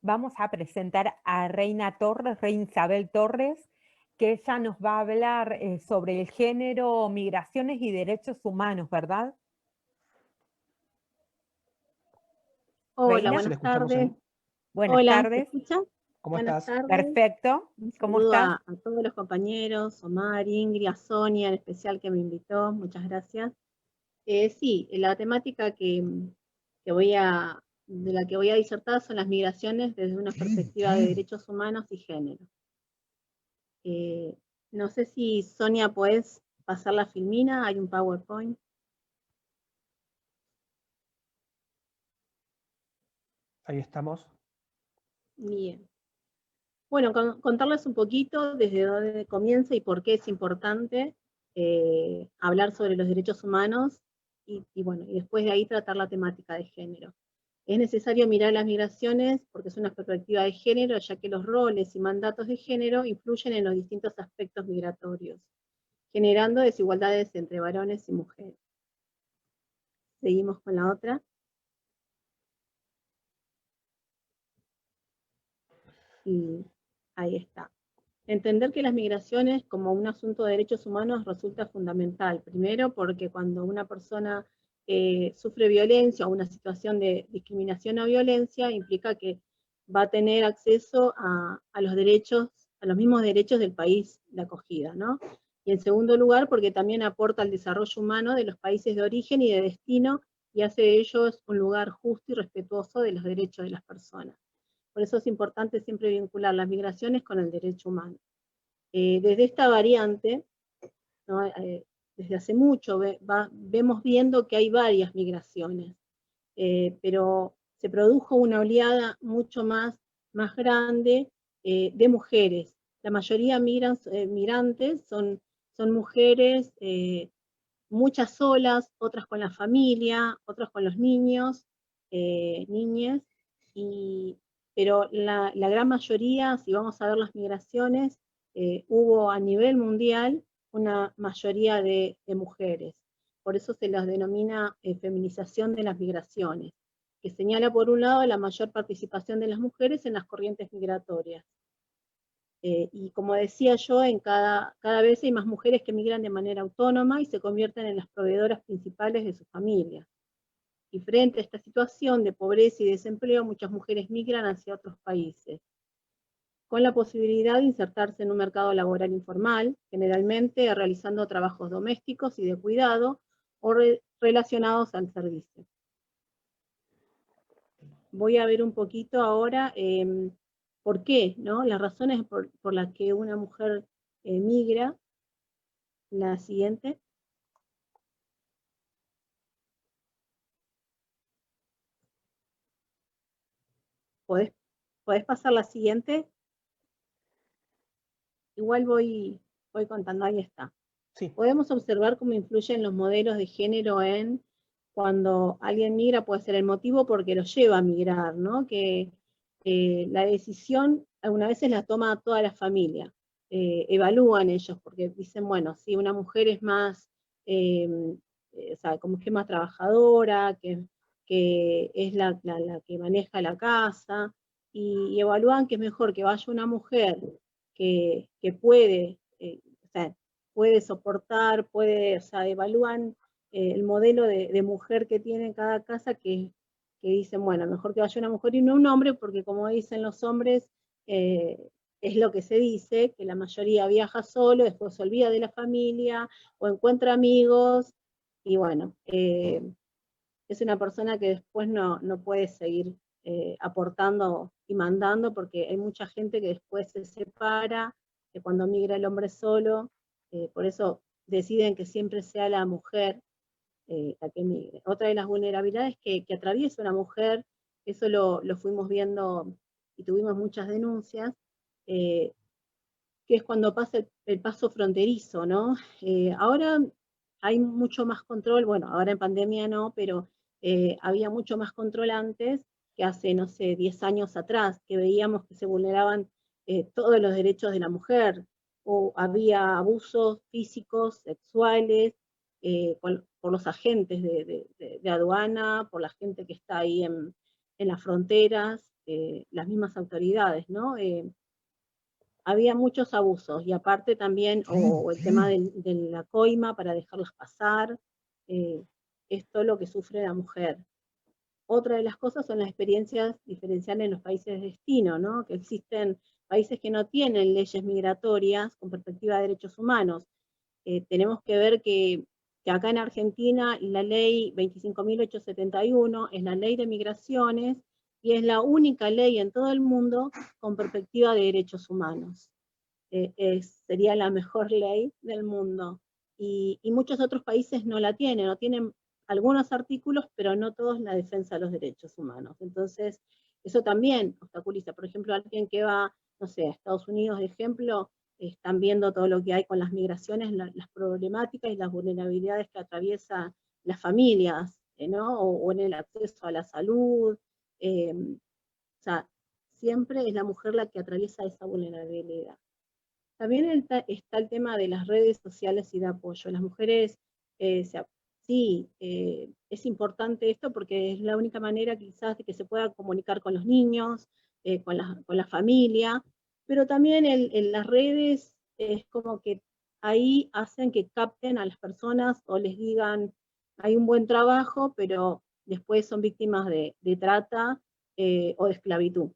vamos a presentar a Reina Torres, Reina Isabel Torres, que ella nos va a hablar sobre el género, migraciones y derechos humanos, ¿verdad? Hola, Reina, Sí, la buenas escuchamos tardes. ahí. buenas Hola, ¿se tardes. escucha? ¿Cómo Buenas estás? tardes. Perfecto. Un ¿Cómo saludo estás? a todos los compañeros, Omar, Ingrid, a Sonia en especial que me invitó. Muchas gracias. Sí, la temática de la que voy a disertar son las migraciones desde una perspectiva de derechos humanos y género. No sé si Sonia puedes pasar la filmina, hay un PowerPoint. Ahí estamos. Bien. Bueno, contarles un poquito desde dónde comienza y por qué es importante hablar sobre los derechos humanos bueno, y después de ahí tratar la temática de género. Es necesario mirar las migraciones porque es una perspectiva de género, ya que los roles y mandatos de género influyen en los distintos aspectos migratorios, generando desigualdades entre varones y mujeres. Seguimos con la otra. Y ahí está. Entender que las migraciones como un asunto de derechos humanos resulta fundamental. Primero, porque cuando una persona sufre violencia o una situación de discriminación o violencia, implica que va a tener acceso a los derechos, a los mismos derechos del país de acogida, ¿no? Y en segundo lugar, porque también aporta al desarrollo humano de los países de origen y de destino y hace de ellos un lugar justo y respetuoso de los derechos de las personas. Por eso es importante siempre vincular las migraciones con el derecho humano. Desde esta variante, ¿no? Desde hace mucho vemos viendo que hay varias migraciones, pero se produjo una oleada mucho más grande de mujeres. La mayoría migrantes son mujeres, muchas solas, otras con la familia, otras con los niños, niñas, pero la gran mayoría, si vamos a ver las migraciones, hubo a nivel mundial una mayoría de mujeres. Por eso se las denomina feminización de las migraciones, que señala por un lado la mayor participación de las mujeres en las corrientes migratorias. Y como decía yo, cada vez hay más mujeres que migran de manera autónoma y se convierten en las proveedoras principales de su familia. Y frente a esta situación de pobreza y desempleo, muchas mujeres migran hacia otros países, con la posibilidad de insertarse en un mercado laboral informal, generalmente realizando trabajos domésticos y de cuidado o relacionados al servicio. Voy a ver un poquito ahora por qué, ¿no? Las razones por las que una mujer migra. La siguiente. ¿Podés pasar la siguiente? Igual voy contando, ahí está. Sí. Podemos observar cómo influyen los modelos de género en cuando alguien migra, puede ser el motivo porque lo lleva a migrar, ¿no? Que la decisión algunas veces la toma toda la familia. Evalúan ellos, porque dicen, bueno, si una mujer es más, o sea, como que es más trabajadora, que es la que maneja la casa, y evalúan que es mejor que vaya una mujer que puede, o sea, puede soportar, o sea, evalúan el modelo de mujer que tiene en cada casa que dicen, bueno, mejor que vaya una mujer y no un hombre, porque como dicen los hombres, es lo que se dice, que la mayoría viaja solo, después se olvida de la familia, o encuentra amigos, y bueno, es una persona que después no puede seguir aportando y mandando, porque hay mucha gente que después se separa, que cuando migra el hombre solo, por eso deciden que siempre sea la mujer la que migre. Otra de las vulnerabilidades que atraviesa una mujer, eso lo fuimos viendo y tuvimos muchas denuncias, que es cuando pasa el paso fronterizo, ¿no? Ahora hay mucho más control, bueno, ahora en pandemia no, pero había mucho más control antes que hace, no sé, 10 años atrás, que veíamos que se vulneraban todos los derechos de la mujer, o había abusos físicos, sexuales, por los agentes de aduana, por la gente que está ahí en las fronteras, las mismas autoridades, ¿no? Había muchos abusos, y aparte también, o el tema de la coima para dejarlas pasar, esto es lo que sufre la mujer. Otra de las cosas son las experiencias diferenciales en los países de destino, ¿no? Que existen países que no tienen leyes migratorias con perspectiva de derechos humanos. Tenemos que ver que acá en Argentina la ley 25.871 es la ley de migraciones y es la única ley en todo el mundo con perspectiva de derechos humanos. Sería la mejor ley del mundo. Y muchos otros países no la tienen, o tienen algunos artículos, pero no todos la defensa de los derechos humanos. Entonces, eso también obstaculiza. Por ejemplo, alguien que va, no sé, a Estados Unidos, de ejemplo, están viendo todo lo que hay con las migraciones, las problemáticas y las vulnerabilidades que atraviesan las familias, ¿no? O en el acceso a la salud. O sea, siempre es la mujer la que atraviesa esa vulnerabilidad. También está el tema de las redes sociales y de apoyo. Las mujeres, sí, es importante esto porque es la única manera quizás de que se pueda comunicar con los niños, con la familia, pero también en las redes es como que ahí hacen que capten a las personas o les digan, hay un buen trabajo, pero después son víctimas de trata o de esclavitud.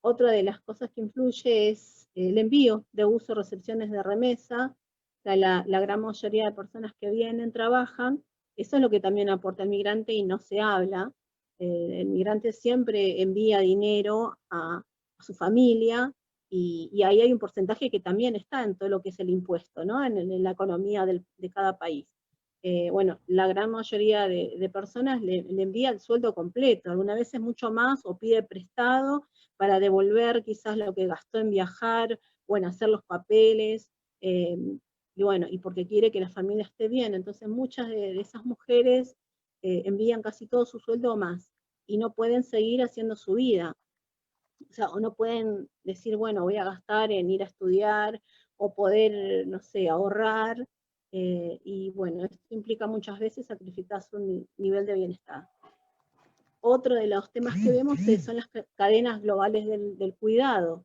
Otra de las cosas que influye es el envío de uso, recepciones de remesa. La gran mayoría de personas que vienen trabajan. Eso es lo que también aporta el migrante y no se habla. El migrante siempre envía dinero a su familia y ahí hay un porcentaje que también está en todo lo que es el impuesto, ¿no? En la economía de cada país. Bueno, la gran mayoría de personas le envía el sueldo completo, algunas veces mucho más, o pide prestado para devolver quizás lo que gastó en viajar o en hacer los papeles, y bueno, y porque quiere que la familia esté bien. Entonces muchas de esas mujeres envían casi todo su sueldo o más, y no pueden seguir haciendo su vida. O sea, o no pueden decir, bueno, voy a gastar en ir a estudiar, o poder, no sé, ahorrar, y bueno, esto implica muchas veces sacrificar su nivel de bienestar. Otro de los temas que vemos son las cadenas globales del cuidado,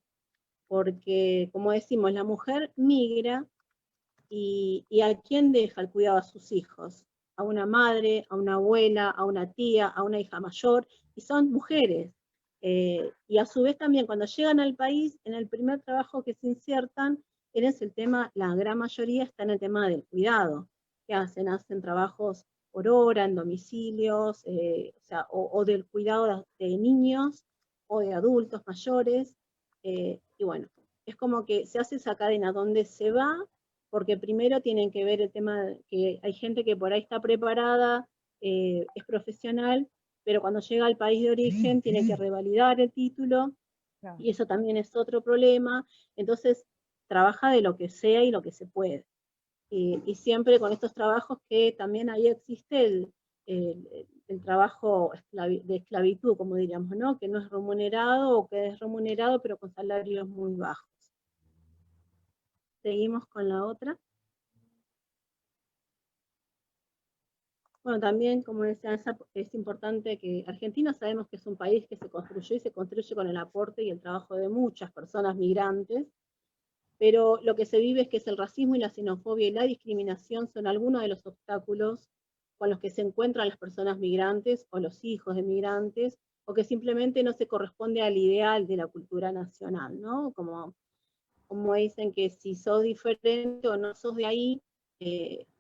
porque, como decimos, la mujer migra y ¿a quién deja el cuidado a sus hijos? A una madre, a una abuela, a una tía, a una hija mayor, y son mujeres. Y a su vez también cuando llegan al país, en el primer trabajo que se insertan, es el tema, la gran mayoría está en el tema del cuidado. ¿Qué hacen? Hacen trabajos por hora, en domicilios, o sea, o del cuidado de niños o de adultos mayores, y bueno, es como que se hace esa cadena donde se va, porque primero tienen que ver el tema de que hay gente que por ahí está preparada, es profesional, pero cuando llega al país de origen tiene que revalidar el título, Claro. y eso también es otro problema. Entonces trabaja de lo que sea y lo que se puede. Y siempre con estos trabajos que también ahí existe el trabajo de esclavitud, como diríamos, ¿no? Que no es remunerado, o que es remunerado pero con salarios muy bajos. Seguimos con la otra. Bueno, también, como decía, es importante que Argentina, sabemos que es un país que se construyó y se construye con el aporte y el trabajo de muchas personas migrantes, pero lo que se vive es que el racismo y la xenofobia y la discriminación son algunos de los obstáculos con los que se encuentran las personas migrantes o los hijos de migrantes, o que simplemente no se corresponde al ideal de la cultura nacional, ¿no? Como dicen que si sos diferente o no sos de ahí,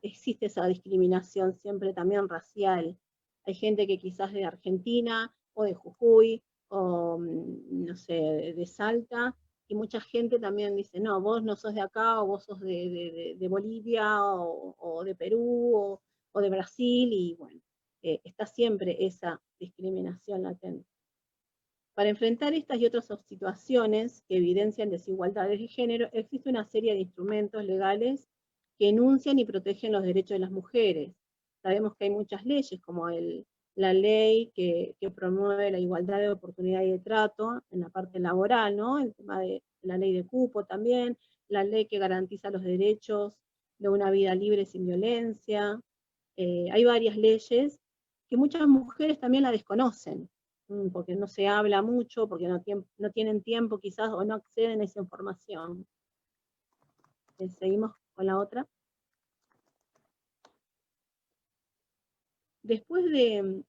existe esa discriminación siempre también racial. Hay gente que quizás de Argentina o de Jujuy o no sé, de Salta, y mucha gente también dice, no, vos no sos de acá, o vos sos de Bolivia o de Perú o de Brasil, y bueno, está siempre esa discriminación latente. Para enfrentar estas y otras situaciones que evidencian desigualdades de género, existe una serie de instrumentos legales que enuncian y protegen los derechos de las mujeres. Sabemos que hay muchas leyes, como la ley que promueve la igualdad de oportunidad y de trato en la parte laboral, ¿no? El tema de la ley de cupo también, la ley que garantiza los derechos de una vida libre sin violencia. Hay varias leyes que muchas mujeres también la desconocen. porque no se habla mucho, porque no tienen tiempo quizás o no acceden a esa información. Seguimos con la otra. Después de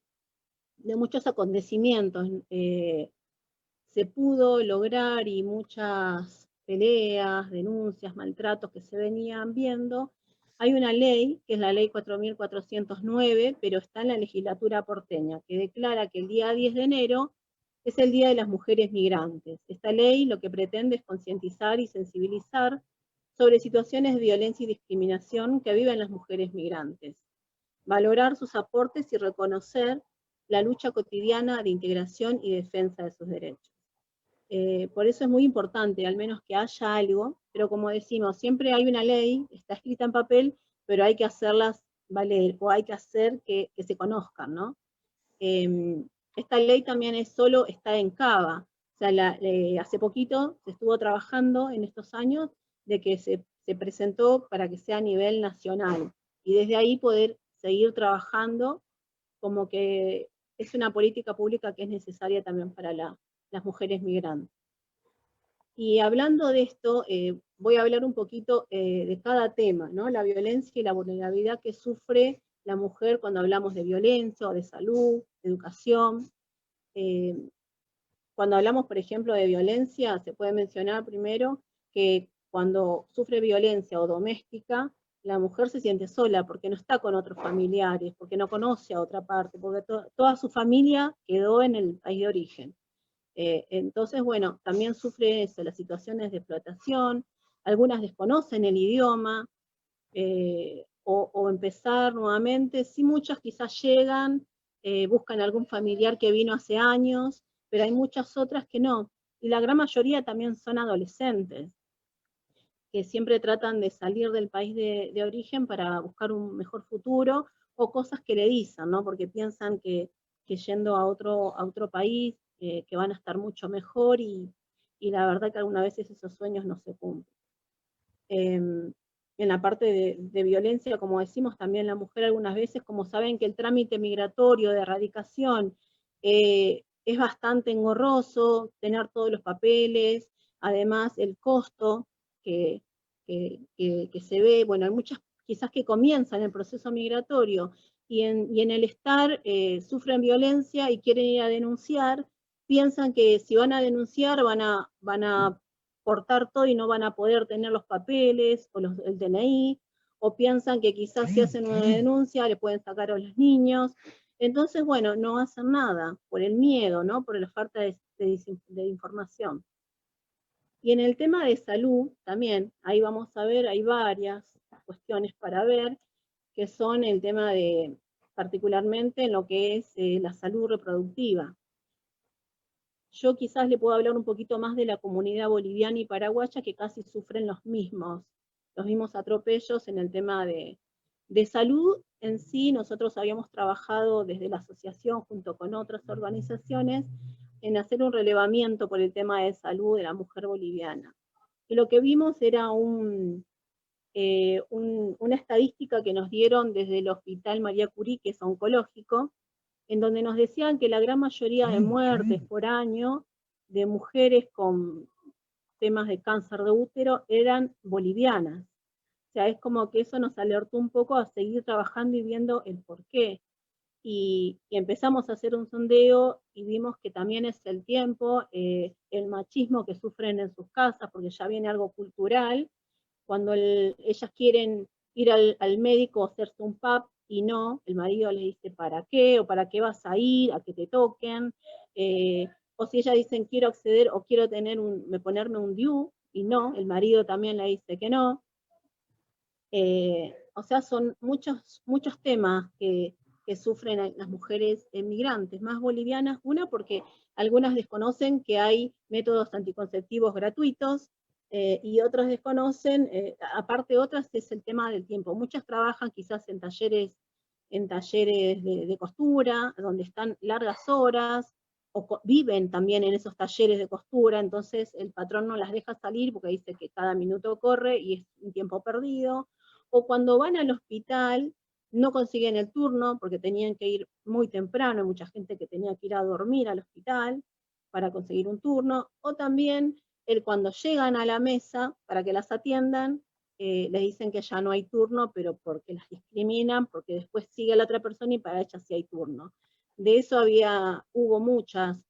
muchos acontecimientos, se pudo lograr y muchas peleas, denuncias, maltratos que se venían viendo, hay una ley, que es la ley 4409, pero está en la legislatura porteña, que declara que el día 10 de enero es el Día de las Mujeres Migrantes. Esta ley lo que pretende es concientizar y sensibilizar sobre situaciones de violencia y discriminación que viven las mujeres migrantes, valorar sus aportes y reconocer la lucha cotidiana de integración y defensa de sus derechos. Por eso es muy importante, al menos que haya algo, pero como decimos, siempre hay una ley, está escrita en papel, pero hay que hacerlas valer, o hay que hacer que se conozcan, ¿no? Esta ley también está en Cava, o sea, hace poquito se estuvo trabajando en estos años de que se presentó para que sea a nivel nacional, y desde ahí poder seguir trabajando como que es una política pública que es necesaria también para las mujeres migrantes. Y hablando de esto, voy a hablar un poquito de cada tema, ¿no? La violencia y la vulnerabilidad que sufre la mujer cuando hablamos de violencia o de salud, educación. Cuando hablamos, por ejemplo, de violencia, se puede mencionar primero que cuando sufre violencia o doméstica, la mujer se siente sola porque no está con otros familiares, porque no conoce a otra parte, porque toda su familia quedó en el país de origen. Entonces, bueno, también sufre eso, las situaciones de explotación, algunas desconocen el idioma, o empezar nuevamente, sí, muchas quizás llegan, buscan algún familiar que vino hace años, pero hay muchas otras que no, y la gran mayoría también son adolescentes, que siempre tratan de salir del país de origen para buscar un mejor futuro, o cosas que le dicen, ¿no? Porque piensan que yendo a otro país, que van a estar mucho mejor, y la verdad que algunas veces esos sueños no se cumplen. En la parte de violencia, como decimos, también la mujer algunas veces, como saben que el trámite migratorio de erradicación es bastante engorroso, tener todos los papeles, además el costo que se ve, bueno, hay muchas quizás que comienzan el proceso migratorio y en el estar sufren violencia y quieren ir a denunciar, piensan que si van a denunciar van a cortar todo y no van a poder tener los papeles o el DNI, o piensan que quizás si hacen una denuncia le pueden sacar a los niños. Entonces, bueno, no hacen nada por el miedo, ¿no? Por la falta de información. Y en el tema de salud, también, ahí vamos a ver, hay varias cuestiones para ver, que son el tema de, particularmente en lo que es la salud reproductiva. Yo quizás le puedo hablar un poquito más de la comunidad boliviana y paraguaya, que casi sufren los mismos atropellos en el tema de salud. En sí, nosotros habíamos trabajado desde la asociación junto con otras organizaciones en hacer un relevamiento por el tema de salud de la mujer boliviana. Y lo que vimos era una estadística que nos dieron desde el Hospital María Curie, que es oncológico, en donde nos decían que la gran mayoría de muertes por año de mujeres con temas de cáncer de útero eran bolivianas. O sea, es como que eso nos alertó un poco a seguir trabajando y viendo el porqué. Y empezamos a hacer un sondeo y vimos que también es el tiempo, el machismo que sufren en sus casas, porque ya viene algo cultural. Cuando ellas quieren ir al médico a hacerse un PAP y no, el marido le dice ¿para qué? O ¿para qué vas a ir? A que te toquen. O si ellas dicen quiero acceder o quiero ponerme un DIU, y no, el marido también le dice que no. O sea, son muchos temas que sufren las mujeres migrantes, más bolivianas, una porque algunas desconocen que hay métodos anticonceptivos gratuitos, y otras desconocen, aparte otras es el tema del tiempo. Muchas trabajan quizás en talleres de costura, donde están largas horas, o viven también en esos talleres de costura, entonces el patrón no las deja salir porque dice que cada minuto corre y es un tiempo perdido. O cuando van al hospital, no consiguen el turno porque tenían que ir muy temprano, hay mucha gente que tenía que ir a dormir al hospital para conseguir un turno, o también cuando llegan a la mesa para que las atiendan, les dicen que ya no hay turno, pero porque las discriminan, porque después sigue la otra persona y para ella sí hay turno. De eso hubo muchas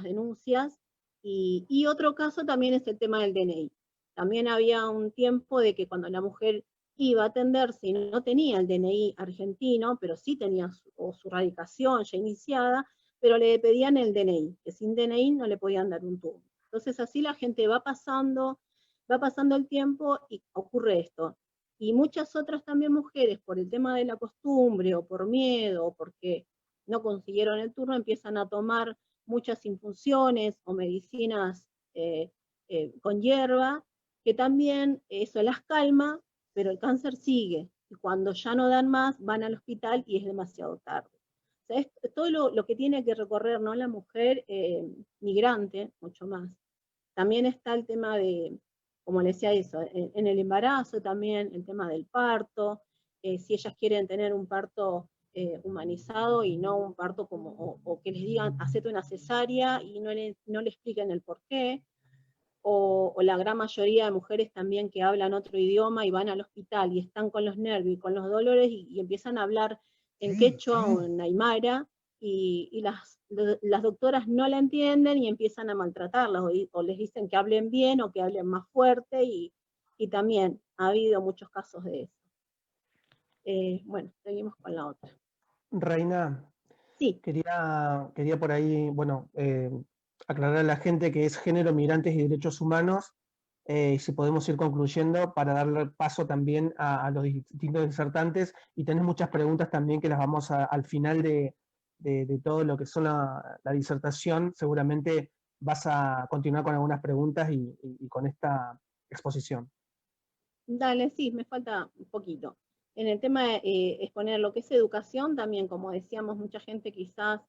denuncias, y otro caso también es el tema del DNI. También había un tiempo de que cuando la mujer iba a atenderse y no tenía el DNI argentino, pero sí tenía su radicación ya iniciada, pero le pedían el DNI, que sin DNI no le podían dar un turno. Entonces así la gente va pasando el tiempo y ocurre esto. Y muchas otras también mujeres, por el tema de la costumbre, o por miedo, o porque no consiguieron el turno, empiezan a tomar muchas infusiones o medicinas con hierba, que también eso las calma, pero el cáncer sigue. Y cuando ya no dan más, van al hospital y es demasiado tarde. O sea, es todo lo que tiene que recorrer, ¿no?, la mujer migrante, mucho más. También está el tema de, como le decía eso, en el embarazo también, el tema del parto, si ellas quieren tener un parto humanizado y no un parto o que les digan, hacete una cesárea y no le expliquen el por qué, o la gran mayoría de mujeres también que hablan otro idioma y van al hospital y están con los nervios y con los dolores y empiezan a hablar en quechua o en aymara, y las doctoras no la entienden y empiezan a maltratarlas, o les dicen que hablen bien o que hablen más fuerte, y también ha habido muchos casos de eso. Bueno, seguimos con la otra. Reina, Sí. quería por ahí, bueno, aclarar a la gente que es Género, Migrantes y Derechos Humanos, y si podemos ir concluyendo para darle paso también a los distintos disertantes, y tenés muchas preguntas también que las vamos al final de todo lo que son la disertación, seguramente vas a continuar con algunas preguntas y con esta exposición. Dale, sí, me falta un poquito. En el tema de exponer lo que es educación, también, como decíamos, mucha gente quizás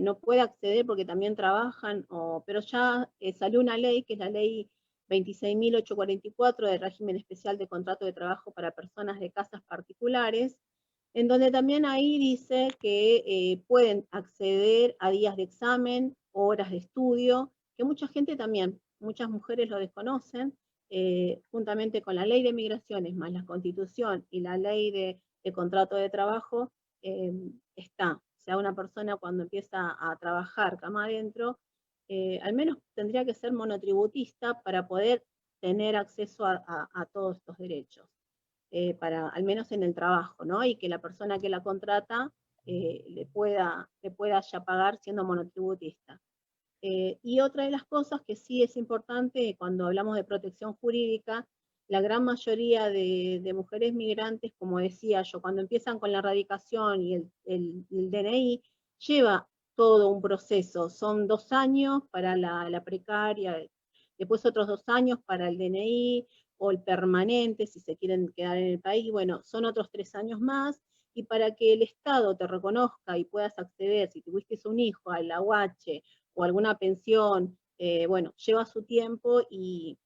no puede acceder porque también trabajan, pero ya salió una ley, que es la ley 26.844 del régimen especial de contrato de trabajo para personas de casas particulares, en donde también ahí dice que pueden acceder a días de examen, horas de estudio, que mucha gente también, muchas mujeres lo desconocen, juntamente con la ley de migraciones, más la Constitución y la ley de contrato de trabajo, está. O sea, una persona cuando empieza a trabajar cama adentro, al menos tendría que ser monotributista para poder tener acceso a todos estos derechos, al menos en el trabajo, ¿no? Y que la persona que la contrata le pueda ya pagar siendo monotributista. Y otra de las cosas que sí es importante cuando hablamos de protección jurídica, la gran mayoría de mujeres migrantes, como decía yo, cuando empiezan con la radicación y el DNI, lleva todo un proceso. Son 2 años para la precaria, después otros 2 años para el DNI, o el permanente, si se quieren quedar en el país, bueno, son otros 3 años más, y para que el Estado te reconozca y puedas acceder, si tuviste un hijo, al aguache, o alguna pensión, bueno, lleva su tiempo, y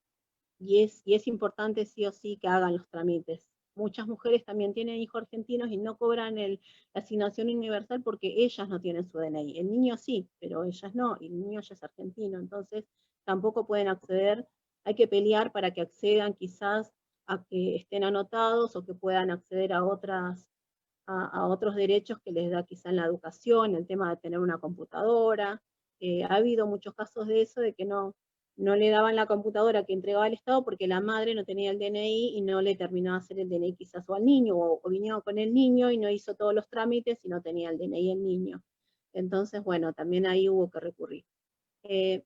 es importante sí o sí que hagan los trámites. Muchas mujeres también tienen hijos argentinos y no cobran la asignación universal porque ellas no tienen su DNI. El niño sí, pero ellas no, y el niño ya es argentino, entonces tampoco pueden acceder. Hay que pelear para que accedan quizás a que estén anotados, o que puedan acceder a otros derechos que les da quizá en la educación, el tema de tener una computadora. Ha habido muchos casos de eso, de que no le daban la computadora que entregaba el Estado porque la madre no tenía el DNI y no le terminó de hacer el DNI quizás o al niño, o vino con el niño y no hizo todos los trámites y no tenía el DNI el niño. Entonces, bueno, también ahí hubo que recurrir.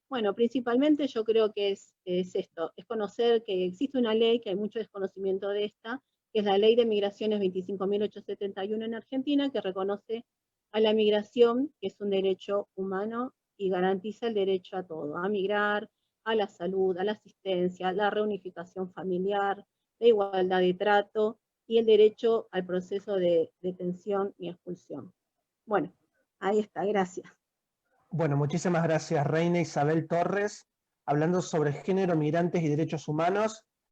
Bueno, principalmente yo creo que es esto, es conocer que existe una ley, que hay mucho desconocimiento de esta, que es la Ley de Migraciones 25.871 en Argentina, que reconoce a la migración, que es un derecho humano, y garantiza el derecho a todo, a migrar, a la salud, a la asistencia, a la reunificación familiar, la igualdad de trato y el derecho al proceso de detención y expulsión. Bueno, ahí está, gracias. Bueno, muchísimas gracias, Reina Isabel Torres, hablando sobre género, migrantes y derechos humanos.